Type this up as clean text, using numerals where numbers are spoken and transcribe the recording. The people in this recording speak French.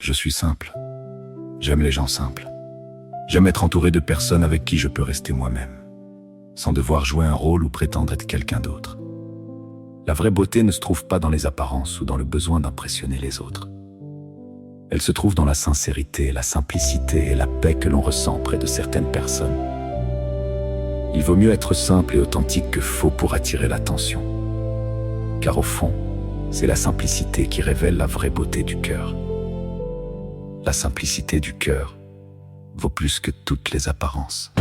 Je suis simple. J'aime les gens simples. J'aime être entouré de personnes avec qui je peux rester moi-même, sans devoir jouer un rôle ou prétendre être quelqu'un d'autre. La vraie beauté ne se trouve pas dans les apparences ou dans le besoin d'impressionner les autres. Elle se trouve dans la sincérité, la simplicité et la paix que l'on ressent près de certaines personnes. Il vaut mieux être simple et authentique que faux pour attirer l'attention. Car au fond, c'est la simplicité qui révèle la vraie beauté du cœur. La simplicité du cœur vaut plus que toutes les apparences.